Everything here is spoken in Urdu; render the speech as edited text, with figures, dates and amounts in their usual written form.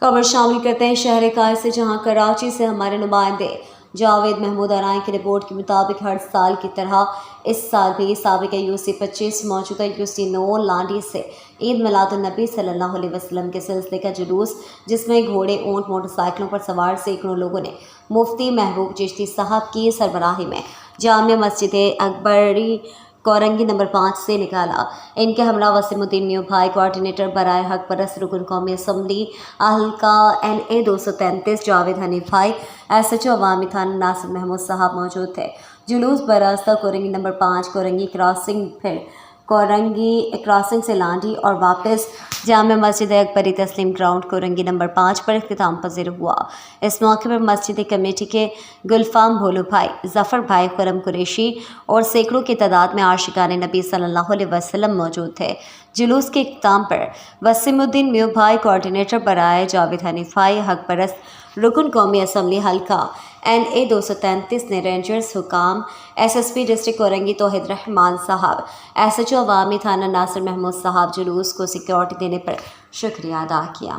خبر شامل کرتے ہیں شہر قائد سے، جہاں کراچی سے ہمارے نمائندے جاوید محمود ارائیں کی رپورٹ کے مطابق ہر سال کی طرح اس سال بھی سابق یوسی 25 موجودہ یوسی 9 لانڈی سے عید میلاد النبی صلی اللہ علیہ وسلم کے سلسلے کا جلوس، جس میں گھوڑے، اونٹ، موٹر سائیکلوں پر سوار سینکڑوں لوگوں نے مفتی محبوب چشتی صاحب کی سربراہی میں جامع مسجد اکبری کورنگی نمبر 5 سے نکالا۔ ان کے ہمراہ وسیم الدین میو بھائی، کوارڈینیٹر برائے حق پرست رکن قومی اسمبلی حلقہ NA 233 جاوید حنیف بھائی، SHO عوامی تھانہ ناصر محمود صاحب موجود تھے۔ جلوس براستہ کورنگی نمبر 5، کورنگی کراسنگ، پھر کورنگی کراسنگ سے لانڈی اور واپس جامع مسجد اکبری تسلیم گراؤنڈ کورنگی نمبر 5 پر اختتام پذیر ہوا۔ اس موقع پر مسجد کمیٹی کے گلفام بھولو بھائی، ظفر بھائی، خرم قریشی اور سینکڑوں کی تعداد میں عاشقان نبی صلی اللہ علیہ وسلم موجود تھے۔ جلوس کے اختتام پر وسیم الدین میو بھائی، کوارڈینیٹر برائے جاوید حنیف بھائی، حق پرست رکن قومی اسمبلی حلقہ NA 233 نے رینجرز حکام، SSP ڈسٹرکٹ کورنگی توحید الرحمان صاحب، SHO عوامی تھانہ ناصر محمود صاحب، جلوس کو سیکیورٹی دینے پر شکریہ ادا کیا۔